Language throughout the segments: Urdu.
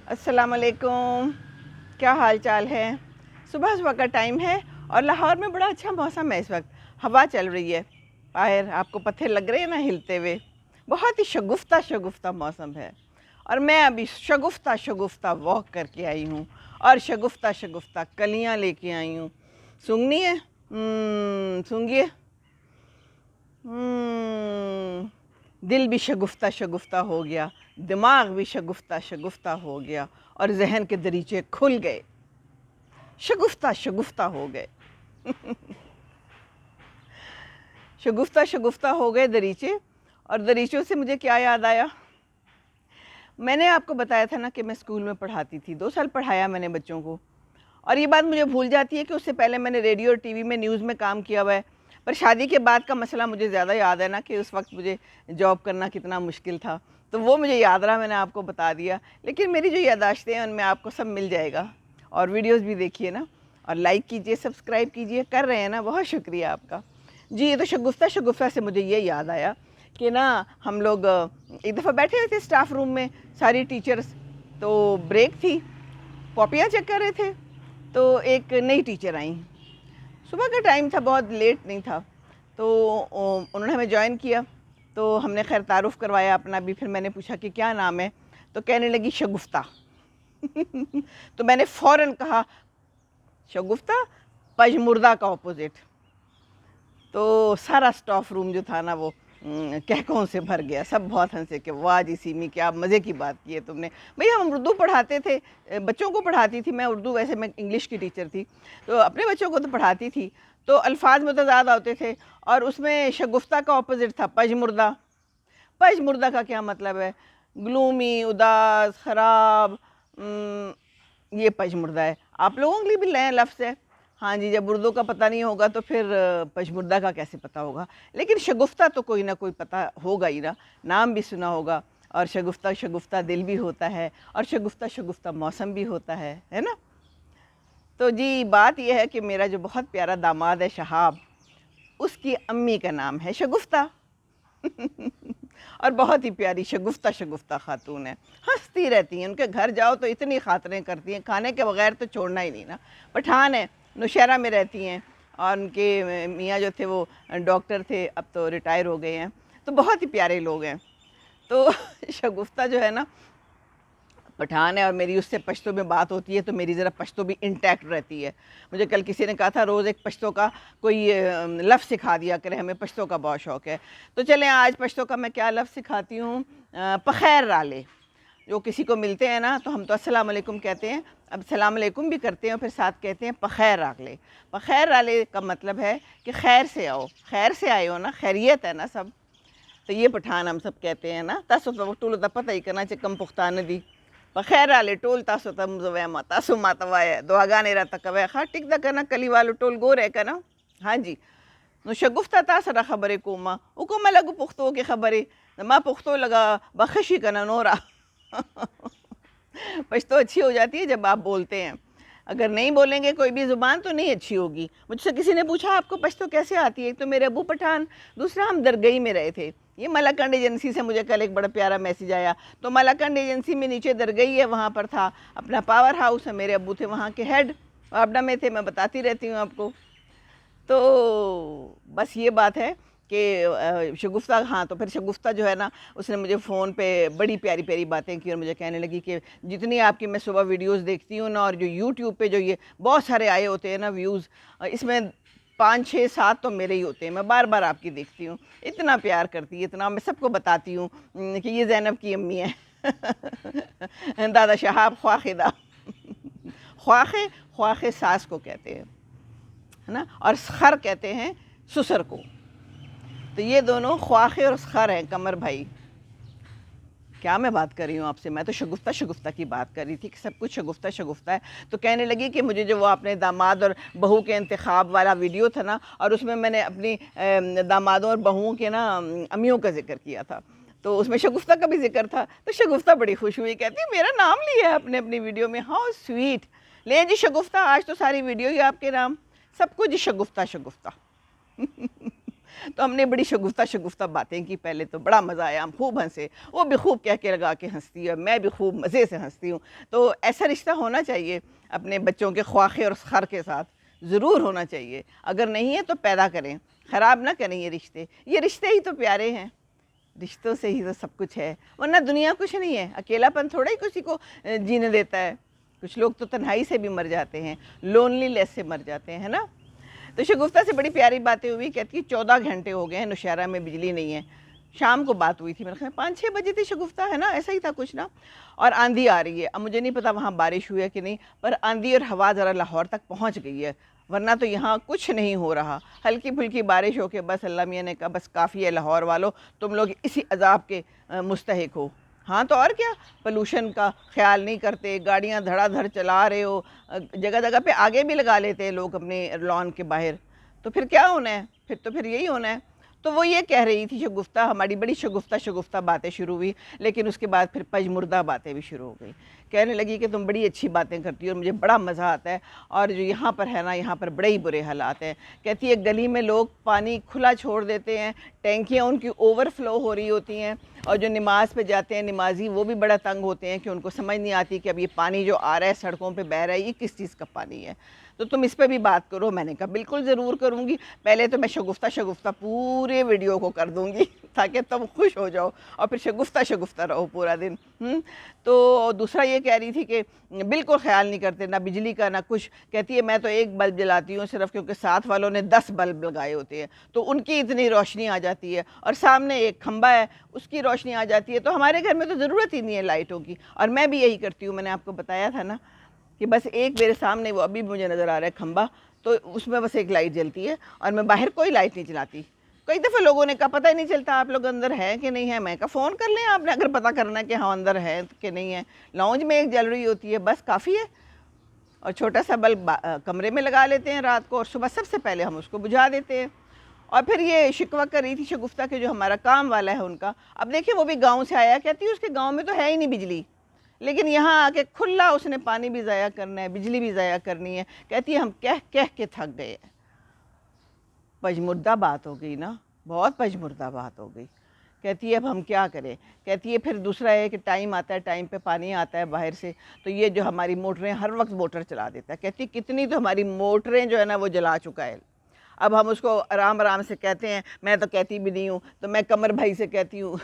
السلام علیکم، کیا حال چال ہے؟ صبح صبح کا ٹائم ہے اور لاہور میں بڑا اچھا موسم ہے اس وقت، ہوا چل رہی ہے باہر، آپ کو پتھر لگ رہے ہیں نا ہلتے ہوئے، بہت ہی شگفتہ موسم ہے۔ اور میں ابھی شگفتہ واک کر کے آئی ہوں اور شگفتہ کلیاں لے کے آئی ہوں۔ سونگنی ہے؟ سونگیے۔ دل بھی شگفتہ ہو گیا، دماغ بھی شگفتہ ہو گیا اور ذہن کے دریچے کھل گئے، شگفتہ ہو گئے۔ شگفتہ ہو گئے دریچے، اور دریچوں سے مجھے کیا یاد آیا؟ میں نے آپ کو بتایا تھا نا کہ میں اسکول میں پڑھاتی تھی، 2 سال پڑھایا میں نے بچوں کو، اور یہ بات مجھے بھول جاتی ہے کہ اس سے پہلے میں نے ریڈیو اور ٹی وی میں نیوز میں کام کیا ہوا ہے، پر شادی کے بعد کا مسئلہ مجھے زیادہ یاد ہے نا کہ اس وقت مجھے جاب کرنا کتنا مشکل تھا، تو وہ مجھے یاد رہا، میں نے آپ کو بتا دیا۔ لیکن میری جو یادداشتیں ہیں ان میں آپ کو سب مل جائے گا، اور ویڈیوز بھی دیکھیے نا، اور لائک کیجئے، سبسکرائب کیجئے، کر رہے ہیں نا، بہت شکریہ آپ کا۔ جی، یہ تو شگفتہ سے مجھے یہ یاد آیا کہ نا ہم لوگ ایک دفعہ بیٹھے ہوئے تھے اسٹاف روم میں ساری ٹیچرز، تو بریک تھی، کاپیاں چیک کر رہے تھے، تو ایک نئی ٹیچر آئیں، صبح کا ٹائم تھا، بہت لیٹ نہیں تھا، تو انہوں نے ہمیں جوائن کیا، تو ہم نے خیر تعارف کروایا اپنا بھی، پھر میں نے پوچھا کہ کیا نام ہے، تو کہنے لگی شگفتہ۔ تو میں نے فوراً کہا شگفتہ پژمردہ کا اپوزٹ، تو سارا اسٹاف روم جو تھا نا وہ کہکوں سے بھر گیا، سب بہت ہنسے کہ واہ جی سیمی کیا مزے کی بات کی ہے تم نے۔ بھئی ہم اردو پڑھاتے تھے، بچوں کو پڑھاتی تھی میں اردو، ویسے میں انگلش کی ٹیچر تھی، تو اپنے بچوں کو تو پڑھاتی تھی، تو الفاظ متضاد ہوتے تھے، اور اس میں شگفتہ کا اپوزٹ تھا پژمردہ۔ پژمردہ کا کیا مطلب ہے؟ گلومی، اداس، خراب، یہ پژمردہ ہے۔ آپ لوگوں کے لیے بھی نیا لفظ ہے، ہاں جی، جب اردو کا پتہ نہیں ہوگا تو پھر پژمردہ کا کیسے پتہ ہوگا؟ لیکن شگفتہ تو کوئی نہ کوئی پتہ ہوگا ہی نا، نام بھی سنا ہوگا، اور شگفتہ دل بھی ہوتا ہے، اور شگفتہ موسم بھی ہوتا ہے نا؟ تو جی بات یہ ہے کہ میرا جو بہت پیارا داماد ہے شہاب، اس کی امی کا نام ہے شگفتہ، اور بہت ہی پیاری شگفتہ خاتون ہے، ہنستی رہتی ہیں، ان کے گھر جاؤ تو اتنی خاطریں کرتی ہیں، کھانے کے بغیر تو چھوڑنا ہی نہیں نا۔ پٹھان ہے، نوشہرہ میں رہتی ہیں، اور ان کے میاں جو تھے وہ ڈاکٹر تھے، اب تو ریٹائر ہو گئے ہیں، تو بہت ہی پیارے لوگ ہیں۔ تو شگفتہ جو ہے نا پٹھان ہے، اور میری اس سے پشتو میں بات ہوتی ہے تو میری ذرا پشتو بھی انٹیکٹ رہتی ہے۔ مجھے کل کسی نے کہا تھا روز ایک پشتو کا کوئی لفظ سکھا دیا کرے، ہمیں پشتو کا بہت شوق ہے، تو چلیں آج پشتو کا میں کیا لفظ سکھاتی ہوں۔ پخیر رالے، جو کسی کو ملتے ہیں نا تو ہم تو السلام علیکم کہتے ہیں، اب السلام علیکم بھی کرتے ہیں، پھر ساتھ کہتے ہیں پخیر راگلے۔ پخیر رالے کا مطلب ہے کہ خیر سے آؤ، خیر سے آئے ہو نا، خیریت ہے نا سب، تو یہ پٹھان ہم سب کہتے ہیں نا۔ تاسو تو ټولو ته پته یې که نه چې کم پښتانه دي، پخیر راغلې ټول تاسو ته موږ وایم، تاسو ماته وایه دعاګانې راته کوئ، ښه ټیک ده که نه، کلیوالو ټول ګورئ که نه. ها جی، نو شګفته تا سره خبرې کومه، وکړمه لږ پښتو کې خبرې، زما پښتو لږه به ښه شي که نه نوره. پشتو اچھی ہو جاتی ہے جب آپ بولتے ہیں، اگر نہیں بولیں گے کوئی بھی زبان تو نہیں اچھی ہوگی۔ مجھ سے کسی نے پوچھا آپ کو پشتو کیسے آتی ہے؟ ایک تو میرے ابو پٹھان، دوسرا ہم درگئی میں رہے تھے۔ یہ ملاکنڈ ایجنسی سے مجھے کل ایک بڑا پیارا میسیج آیا، تو ملاکنڈ ایجنسی میں نیچے درگئی ہے، وہاں پر تھا اپنا پاور ہاؤس ہے، میرے ابو تھے وہاں کے ہیڈ، واپڈا میں تھے، میں بتاتی رہتی ہوں آپ کو۔ تو بس یہ بات ہے کہ شگفتہ، ہاں تو پھر شگفتہ جو ہے نا اس نے مجھے فون پہ بڑی پیاری پیاری باتیں کی، اور مجھے کہنے لگی کہ جتنی آپ کی میں صبح ویڈیوز دیکھتی ہوں نا، اور جو یوٹیوب پہ جو یہ بہت سارے آئے ہوتے ہیں نا ویوز، اس میں 5 6 7 تو میرے ہی ہوتے ہیں، میں بار بار آپ کی دیکھتی ہوں، اتنا پیار کرتی ہے، اتنا، میں سب کو بتاتی ہوں کہ یہ زینب کی امی ہے، دادا شہاب خواخدہ، خواخے ساس کو کہتے ہیں ہے نا، اور خر کہتے ہیں سسر کو، تو یہ دونوں خواخے اور خر ہیں، قمر بھائی۔ کیا میں بات کر رہی ہوں آپ سے، میں تو شگفتہ کی بات کر رہی تھی کہ سب کچھ شگفتہ ہے۔ تو کہنے لگی کہ مجھے جو وہ اپنے داماد اور بہو کے انتخاب والا ویڈیو تھا نا، اور اس میں نے اپنی دامادوں اور بہوؤں کے نا امیوں کا ذکر کیا تھا، تو اس میں شگفتہ کا بھی ذکر تھا، تو شگفتہ بڑی خوش ہوئی، کہتی میرا نام لیا ہے اپنے اپنی ویڈیو میں، ہاؤ سویٹ، لیں جی شگفتہ، آج تو ساری ویڈیو ہی آپ کے نام، سب کچھ شگفتہ۔ تو ہم نے بڑی شگفتہ باتیں کی، پہلے تو بڑا مزہ آیا، ہم خوب ہنسے، وہ بھی خوب کہہ کے لگا کے ہنستی ہے، میں بھی خوب مزے سے ہنستی ہوں۔ تو ایسا رشتہ ہونا چاہیے اپنے بچوں کے خواخے اور خر کے ساتھ، ضرور ہونا چاہیے، اگر نہیں ہے تو پیدا کریں، خراب نہ کریں یہ رشتے ہی تو پیارے ہیں، رشتوں سے ہی تو سب کچھ ہے، ورنہ دنیا کچھ نہیں ہے، اکیلا پن تھوڑا ہی کسی کو جینے دیتا ہے، کچھ لوگ تو تنہائی سے بھی مر جاتے ہیں، لونلی لیس سے مر جاتے ہیں نا۔ تو شگفتہ سے بڑی پیاری باتیں ہوئی، کہتی ہے 14 گھنٹے ہو گئے ہیں نوشہرہ میں بجلی نہیں ہے، شام کو بات ہوئی تھی، میرے خیال 5-6 بجے تھی شگفتہ، ہے نا، ایسا ہی تھا کچھ نا، اور آندھی آ رہی ہے، اب مجھے نہیں پتا وہاں بارش ہوئی ہے کہ نہیں، پر آندھی اور ہوا ذرا لاہور تک پہنچ گئی ہے، ورنہ تو یہاں کچھ نہیں ہو رہا، ہلکی پھلکی بارش ہو کے بس اللہ میاں نے کہا بس کافی ہے لاہور والو، تم لوگ اسی عذاب کے مستحق ہو۔ ہاں تو اور کیا، پولوشن کا خیال نہیں کرتے، گاڑیاں دھڑا دھڑ چلا رہے ہو، جگہ جگہ پہ آگے بھی لگا لیتے ہیں لوگ اپنے لان کے باہر، تو پھر کیا ہونا ہے، پھر یہی ہونا ہے۔ تو وہ یہ کہہ رہی تھی شگفتہ، ہماری بڑی شگفتہ باتیں شروع ہوئی، لیکن اس کے بعد پھر پجمردہ باتیں بھی شروع ہو گئی، کہنے لگی کہ تم بڑی اچھی باتیں کرتی ہو اور مجھے بڑا مزہ آتا ہے، اور جو یہاں پر ہے نا، یہاں پر بڑے ہی برے حالات ہیں، کہتی ہے گلی میں لوگ پانی کھلا چھوڑ دیتے ہیں، ٹینکیاں ان کی اوور فلو ہو رہی ہوتی ہیں، اور جو نماز پہ جاتے ہیں نمازی وہ بھی بڑا تنگ ہوتے ہیں کہ ان کو سمجھ نہیں آتی کہ اب یہ پانی جو آ رہا ہے سڑکوں پہ بہہ رہا ہے یہ کس چیز کا پانی ہے، تو تم اس پہ بھی بات کرو۔ میں نے کہا بالکل ضرور کروں گی، پہلے تو میں شگفتہ پورے ویڈیو کو کر دوں گی تاکہ تم خوش ہو جاؤ اور پھر شگفتہ رہو پورا دن۔ تو دوسرا یہ کہہ رہی تھی کہ بالکل خیال نہیں کرتے، نہ بجلی کا نہ کچھ، کہتی ہے میں تو ایک بلب جلاتی ہوں صرف کیونکہ ساتھ والوں نے 10 بلب لگائے ہوتے ہیں تو ان کی اتنی روشنی آ جاتی ہے، اور سامنے ایک کھمبا ہے اس کی روشنی آ جاتی ہے، تو ہمارے گھر میں تو ضرورت ہی نہیں ہے لائٹوں کی، اور میں بھی یہی کرتی ہوں، میں نے آپ کو بتایا تھا نا کہ بس ایک میرے سامنے وہ ابھی مجھے نظر آ رہا ہے کھمبا، تو اس میں بس ایک لائٹ جلتی ہے، اور میں باہر کوئی لائٹ نہیں چلاتی۔ کئی دفعہ لوگوں نے کہا پتہ ہی نہیں چلتا آپ لوگ اندر ہیں کہ نہیں ہیں، میں کہا فون کر لیں آپ نے اگر پتہ کرنا ہے کہ ہاں اندر ہے کہ نہیں ہے، لاؤنج میں ایک جل رہی ہوتی ہے بس کافی ہے، اور چھوٹا سا بلب کمرے میں لگا لیتے ہیں رات کو، اور صبح سب سے پہلے ہم اس کو بجھا دیتے ہیں۔ اور پھر یہ شکوہ کر رہی تھی شگفتہ کہ جو ہمارا کام والا ہے ان کا، اب دیکھیں وہ بھی گاؤں سے آیا، کہتی ہے اس کے گاؤں میں تو ہے ہی نہیں بجلی، لیکن یہاں آ کے کھلا اس نے پانی بھی ضائع کرنا ہے، بجلی بھی ضائع کرنی ہے، کہتی ہے ہم کہہ کے تھک گئے ہیں۔ پجمردہ بات ہو گئی نا، بہت پجمردہ بات ہو گئی، کہتی ہے اب ہم کیا کریں، کہتی ہے پھر دوسرا ہے کہ ٹائم آتا ہے، ٹائم پہ پانی آتا ہے باہر سے، تو یہ جو ہماری موٹریں ہر وقت موٹر چلا دیتا ہے، کہتی کتنی تو ہماری موٹریں جو ہے نا وہ جلا چکا ہے، اب ہم اس کو آرام سے کہتے ہیں، میں تو کہتی بھی نہیں ہوں، تو میں قمر بھائی سے کہتی ہوں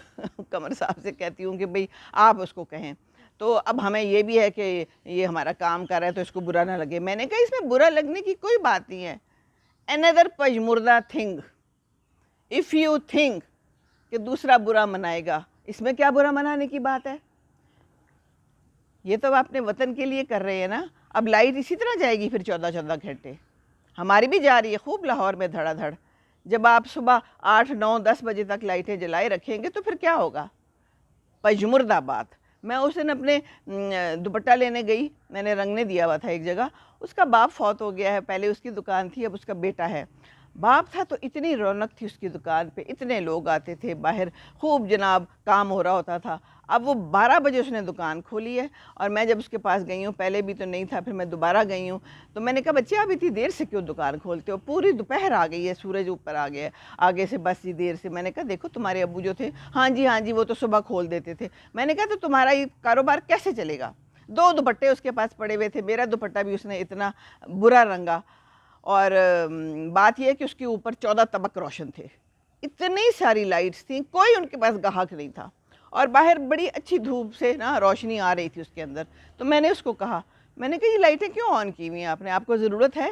قمر صاحب سے کہتی ہوں کہ بھئی آپ اس کو کہیں، تو اب ہمیں یہ بھی ہے کہ یہ ہمارا کام کر رہا ہے تو اس کو برا نہ لگے۔ میں نے کہا اس میں برا لگنے کی کوئی بات نہیں ہے، another پجمردہ تھنگ if you think کہ دوسرا برا منائے گا، اس میں کیا برا منانے کی بات ہے، یہ تو آپ اپنے وطن کے لیے کر رہے ہیں نا۔ اب لائٹ اسی طرح جائے گی پھر 14 گھنٹے، ہماری بھی جا رہی ہے خوب لاہور میں دھڑا دھڑ، جب آپ صبح 8 9 10 بجے تک لائٹیں جلائے رکھیں گے تو پھر کیا ہوگا۔ پجمردہ بات، میں اس دن اپنے دوپٹہ لینے گئی، میں نے رنگنے دیا ہوا تھا ایک جگہ، اس کا باپ فوت ہو گیا ہے، پہلے اس کی دکان تھی اب اس کا بیٹا ہے، باپ تھا تو اتنی رونق تھی اس کی دکان پہ، اتنے لوگ آتے تھے باہر، خوب جناب کام ہو رہا ہوتا تھا، اب وہ 12 بجے اس نے دکان کھولی ہے، اور میں جب اس کے پاس گئی ہوں، پہلے بھی تو نہیں تھا، پھر میں دوبارہ گئی ہوں، تو میں نے کہا بچے آپ اتنی دیر سے کیوں دکان کھولتے ہو، پوری دوپہر آ گئی ہے، سورج اوپر آ گیا ہے، آگے سے بس یہ دیر سے، میں نے کہا دیکھو تمہارے ابو جو تھے ہاں جی وہ تو صبح کھول دیتے تھے، میں نے کہا تو تمہارا یہ کاروبار کیسے چلے گا۔ 2 دوپٹے اس کے پاس پڑے ہوئے تھے، میرا دوپٹہ بھی اس نے اتنا برا رنگا، اور بات یہ ہے کہ اس کے اوپر 14 طبق روشن تھے، اتنی ساری لائٹس تھیں، کوئی ان کے پاس گاہک نہیں تھا، اور باہر بڑی اچھی دھوپ سے نا روشنی آ رہی تھی اس کے اندر، تو میں نے اس کو کہا، میں نے کہا یہ لائٹیں کیوں آن کی ہوئی ہیں آپ کو ضرورت ہے،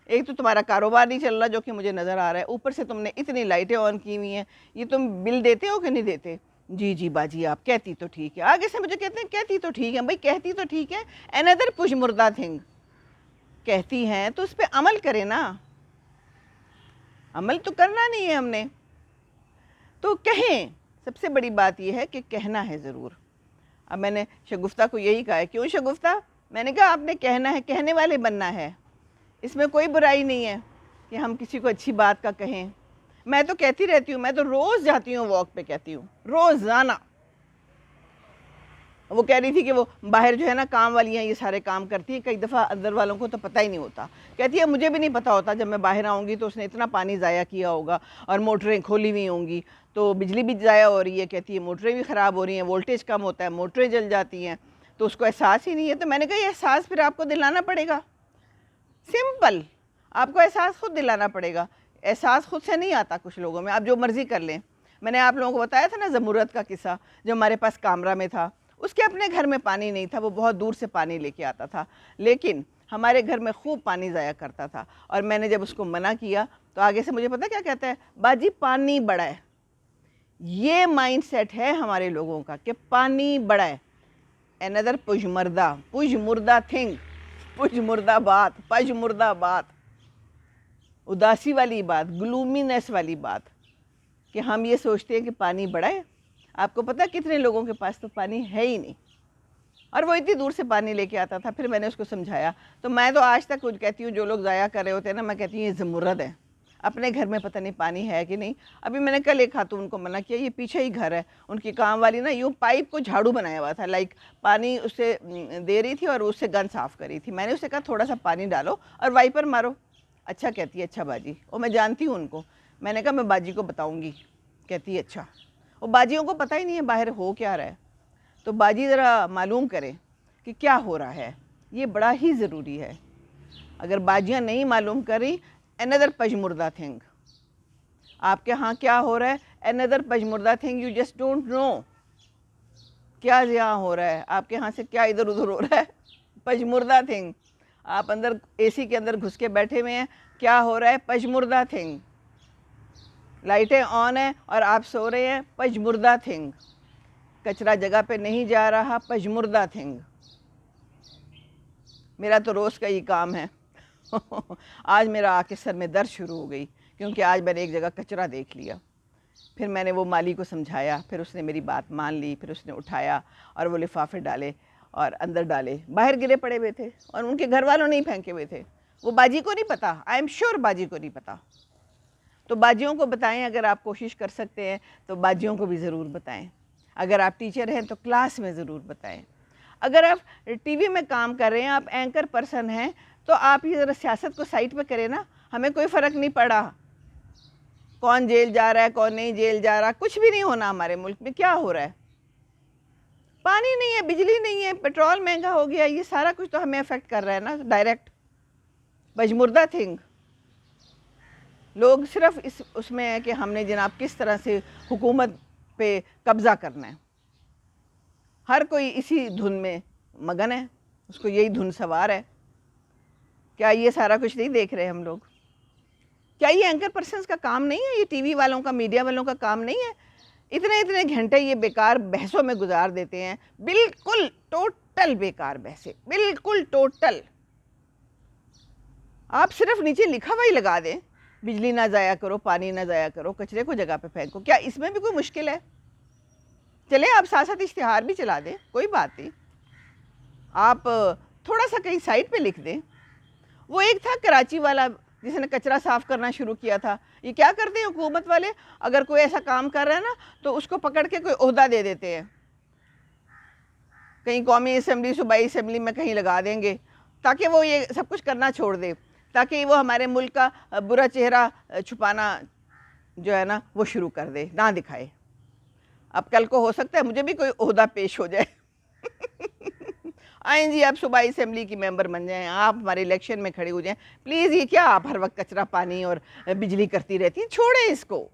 ایک تو تمہارا کاروبار نہیں چل رہا جو کہ مجھے نظر آ رہا ہے، اوپر سے تم نے اتنی لائٹیں آن کی ہوئی ہیں، یہ تم بل دیتے ہو کہ نہیں دیتے، جی باجی آپ کہتی تو ٹھیک ہے، آگے سے مجھے کہتے ہیں کہتی تو ٹھیک ہے، بھئی کہتی تو ٹھیک ہے، another پجمردہ تھنگ، کہتی ہیں تو اس پہ عمل کرے نا، عمل تو کرنا نہیں ہے ہم نے، تو کہیں، سب سے بڑی بات یہ ہے کہ کہنا ہے ضرور۔ اب میں نے شگفتہ کو یہی کہا ہے، کیوں شگفتہ، میں نے کہا آپ نے کہنا ہے، کہنے والے بننا ہے، اس میں کوئی برائی نہیں ہے کہ ہم کسی کو اچھی بات کا کہیں، میں تو کہتی رہتی ہوں، میں تو روز جاتی ہوں واک پہ، کہتی ہوں روزانہ، وہ کہہ رہی تھی کہ وہ باہر جو ہے نا کام والیاں یہ سارے کام کرتی ہیں، کئی دفعہ اندر والوں کو تو پتہ ہی نہیں ہوتا. کہتی ہے مجھے بھی نہیں پتہ ہوتا، جب میں باہر آؤں گی تو اس نے اتنا پانی ضائع کیا ہوگا اور موٹریں کھولی ہوئی ہوں گی تو بجلی بھی ضائع ہو رہی ہے. کہتی ہے موٹریں بھی خراب ہو رہی ہیں، وولٹیج کم ہوتا ہے، موٹریں جل جاتی ہیں، تو اس کو احساس ہی نہیں ہے. تو میں نے کہا یہ احساس پھر آپ کو دلانا پڑے گا. سمپل، آپ کو احساس خود دلانا پڑے گا. احساس خود سے نہیں آتا کچھ لوگوں میں، آپ جو مرضی کر لیں. میں نے آپ لوگوں کو بتایا تھا نا زمرد کا قصہ جو ہمارے پاس کامرہ میں تھا. اس کے اپنے گھر میں پانی نہیں تھا، وہ بہت دور سے پانی لے کے آتا تھا، لیکن ہمارے گھر میں خوب پانی ضائع کرتا تھا. اور میں نے جب اس کو منع کیا تو آگے سے مجھے پتہ کیا کہتا ہے، باجی پانی بڑا ہے. یہ مائنڈ سیٹ ہے ہمارے لوگوں کا کہ پانی بڑا ہے. another پجمردہ تھنگ، پجمردہ بات، پجمردہ بات، اداسی والی بات، گلومینس والی بات کہ ہم یہ سوچتے ہیں کہ پانی بڑا ہے. آپ کو پتہ کتنے لوگوں کے پاس تو پانی ہے ہی نہیں، اور وہ اتنی دور سے پانی لے کے آتا تھا. پھر میں نے اس کو سمجھایا. تو میں تو آج تک کچھ کہتی ہوں، جو لوگ ضائع کر رہے ہوتے ہیں نا، میں کہتی ہوں یہ زمرد ہے، اپنے گھر میں پتہ نہیں پانی ہے کہ نہیں. ابھی میں نے کل ایک خاتون کو منع کیا، یہ پیچھے ہی گھر ہے، ان کی کام والی نا یوں پائپ کو جھاڑو بنایا ہوا تھا، لائک پانی اس سے دے رہی تھی اور اس سے گن صاف کر رہی تھی. میں نے اسے کہا تھوڑا سا پانی ڈالو اور وائپر مارو. اچھا کہتی ہے، اچھا باجی. اور میں جانتی ہوں ان کو. میں نے کہا میں باجی کو بتاؤں گی. کہتی ہے اچھا. وہ باجیوں کو پتہ ہی نہیں ہے باہر ہو کیا رہا ہے. تو باجی ذرا معلوم کرے کہ کیا ہو رہا ہے، یہ بڑا ہی ضروری ہے. اگر باجیاں نہیں معلوم کری، another پجمردہ تھنگ. آپ کے ہاں کیا ہو رہا ہے، another پجمردہ thing, you just don't know. کیا یہاں ہو رہا ہے، آپ کے ہاں سے کیا ادھر ادھر ہو رہا ہے، پجمردہ تھنگ. آپ اندر اے سی کے اندر گھس کے بیٹھے ہوئے ہیں، کیا ہو رہا ہے، پجمردہ تھنگ. لائٹیں آن ہیں اور آپ سو رہے ہیں، پجمردہ تھنگ. کچرا جگہ پہ نہیں جا رہا، پجمردہ تھنگ. میرا تو روز کا ہی کام ہے. آج میرا آ کے سر میں درد شروع ہو گئی کیونکہ آج میں نے ایک جگہ کچرا دیکھ لیا. پھر میں نے وہ مالی کو سمجھایا، پھر اس نے میری بات مان لی، پھر اس نے اٹھایا اور وہ لفافے ڈالے اور اندر ڈالے. باہر گرے پڑے ہوئے تھے اور ان کے گھر والوں نہیں پھینکے ہوئے تھے. وہ باجی کو نہیں پتا، آئی ایم شیور باجی کو نہیں پتا. تو باجیوں کو بتائیں، اگر آپ کوشش کر سکتے ہیں تو باجیوں کو بھی ضرور بتائیں. اگر آپ ٹیچر ہیں تو کلاس میں ضرور بتائیں. اگر آپ ٹی وی میں کام کر رہے ہیں، آپ اینکر پرسن ہیں، تو آپ یہ ذرا سیاست کو سائٹ پہ کریں نا. ہمیں کوئی فرق نہیں پڑا کون جیل جا رہا ہے کون نہیں جیل جا رہا، کچھ بھی نہیں ہونا. ہمارے ملک میں کیا ہو رہا ہے، پانی نہیں ہے، بجلی نہیں ہے، پیٹرول مہنگا ہو گیا، یہ سارا کچھ تو ہمیں افیکٹ کر رہا ہے نا ڈائریکٹ. پجمردہ تھنگ. لوگ صرف اس میں ہے کہ ہم نے جناب کس طرح سے حکومت پہ قبضہ کرنا ہے. ہر کوئی اسی دھن میں مگن ہے، اس کو یہی دھن سوار ہے. کیا یہ سارا کچھ نہیں دیکھ رہے ہم لوگ؟ کیا یہ اینکر پرسنز کا کام نہیں ہے؟ یہ ٹی وی والوں کا، میڈیا والوں کا کام نہیں ہے؟ اتنے گھنٹے یہ بیکار بحثوں میں گزار دیتے ہیں، بالکل ٹوٹل بیکار بحثیں، بالکل ٹوٹل. آپ صرف نیچے لکھا ہوا ہی لگا دیں، بجلی نہ ضائع کرو، پانی نہ ضائع کرو، کچرے کو جگہ پہ پھینکو. کیا اس میں بھی کوئی مشکل ہے؟ چلیں آپ ساتھ ساتھ اشتہار بھی چلا دیں، کوئی بات نہیں. آپ تھوڑا سا کہیں سائٹ پہ لکھ دیں. وہ ایک تھا کراچی والا جس نے کچرا صاف کرنا شروع کیا تھا. یہ کیا کرتے ہیں حکومت والے، اگر کوئی ایسا کام کر رہا ہے نا تو اس کو پکڑ کے کوئی عہدہ دے دیتے ہیں، کہیں قومی اسمبلی، صوبائی اسمبلی میں کہیں لگا دیں گے تاکہ وہ یہ سب کچھ کرنا چھوڑ دے، تاکہ وہ ہمارے ملک کا برا چہرہ چھپانا جو ہے نا وہ شروع کر دے، نہ دکھائے. اب کل کو ہو سکتا ہے مجھے بھی کوئی عہدہ پیش ہو جائے. آئیں جی آپ صوبائی اسمبلی کی ممبر بن جائیں، آپ ہمارے الیکشن میں کھڑے ہو جائیں پلیز. یہ کیا آپ ہر وقت کچرا پانی اور بجلی کرتی رہتی ہیں؟ چھوڑیں اس کو.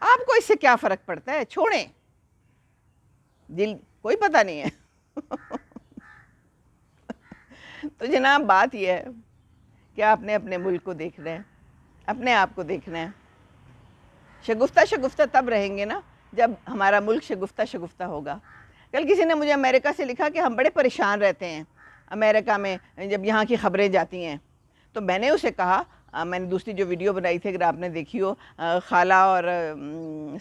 آپ کو اس سے کیا فرق پڑتا ہے؟ چھوڑیں. دل کوئی پتہ نہیں ہے. تو جناب بات یہ ہے کہ آپ نے اپنے ملک کو دیکھنا ہے، اپنے آپ کو دیکھنا ہے. شگفتہ تب رہیں گے نا جب ہمارا ملک شگفتہ ہوگا. کل کسی نے مجھے امریکہ سے لکھا کہ ہم بڑے پریشان رہتے ہیں امریکہ میں جب یہاں کی خبریں جاتی ہیں. تو میں نے اسے کہا، میں نے دوسری جو ویڈیو بنائی تھی اگر آپ نے دیکھی ہو، خالہ اور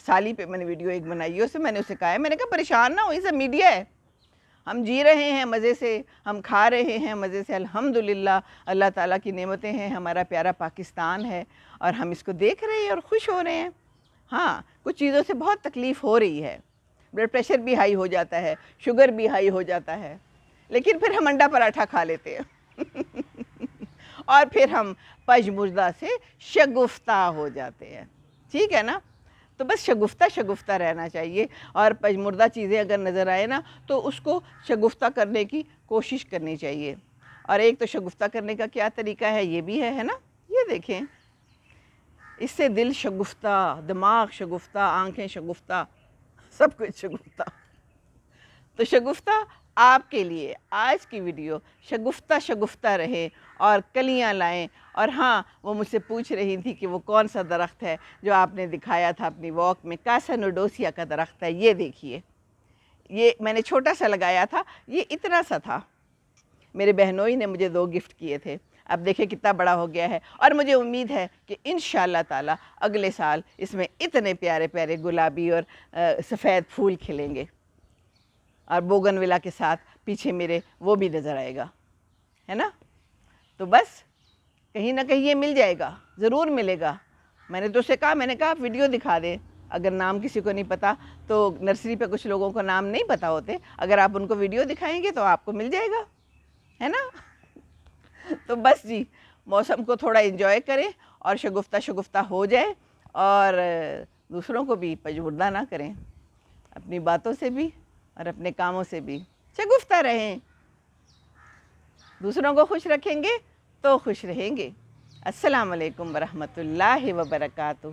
سالی پہ میں نے ویڈیو ایک بنائی ہے، اس سے میں نے اسے کہا ہے، میں نے کہا پریشان نہ ہو، یہ سب میڈیا ہے. ہم جی رہے ہیں مزے سے، ہم کھا رہے ہیں مزے سے، الحمدللہ اللہ تعالیٰ کی نعمتیں ہیں، ہمارا پیارا پاکستان ہے اور ہم اس کو دیکھ رہے ہیں اور خوش ہو رہے ہیں. ہاں کچھ چیزوں سے بہت تکلیف ہو رہی ہے. بلڈ پریشر بھی ہائی ہو جاتا ہے، شوگر بھی ہائی ہو جاتا ہے، لیکن پھر ہم انڈا پراٹھا کھا لیتے ہیں اور پھر ہم پژمردہ سے شگفتہ ہو جاتے ہیں، ٹھیک ہے نا؟ تو بس شگفتہ رہنا چاہیے، اور پژمردہ چیزیں اگر نظر آئے نا تو اس کو شگفتہ کرنے کی کوشش کرنی چاہیے۔ اور ایک تو شگفتہ کرنے کا کیا طریقہ ہے یہ بھی ہے نا، یہ دیکھیں، اس سے دل شگفتہ، دماغ شگفتہ، آنکھیں شگفتہ، سب کچھ شگفتہ۔ تو شگفتہ آپ کے لیے آج کی ویڈیو شگفتہ رہے اور کلیاں لائیں۔ اور ہاں، وہ مجھ سے پوچھ رہی تھی کہ وہ کون سا درخت ہے جو آپ نے دکھایا تھا اپنی واک میں، کاسا نوڈوسیا کا درخت ہے، یہ دیکھیے، یہ میں نے چھوٹا سا لگایا تھا، یہ اتنا سا تھا، میرے بہنوئی نے مجھے 2 گفٹ کیے تھے، اب دیکھیں کتنا بڑا ہو گیا ہے، اور مجھے امید ہے کہ انشاءاللہ تعالی اگلے سال اس میں اتنے پیارے پیارے گلابی اور سفید پھول کھلیں گے، اور بوگن ولا کے ساتھ پیچھے میرے وہ بھی نظر آئے گا، ہے نا؟ تو بس کہیں نہ کہیں یہ مل جائے گا، ضرور ملے گا۔ میں نے تو اسے کہا، میں نے کہا آپ ویڈیو دکھا دیں، اگر نام کسی کو نہیں پتا تو نرسری پہ کچھ لوگوں کو نام نہیں پتا ہوتے، اگر آپ ان کو ویڈیو دکھائیں گے تو آپ کو مل جائے گا، ہے نا؟ تو بس جی، موسم کو تھوڑا انجوائے کریں اور شگفتہ ہو جائے، اور دوسروں کو بھی پژمردہ نہ کریں، اپنی باتوں سے بھی اور اپنے کاموں سے بھی شگفتہ رہیں، دوسروں کو خوش رکھیں گے تو خوش رہیں گے۔ السلام علیکم ورحمۃ اللہ وبرکاتہ۔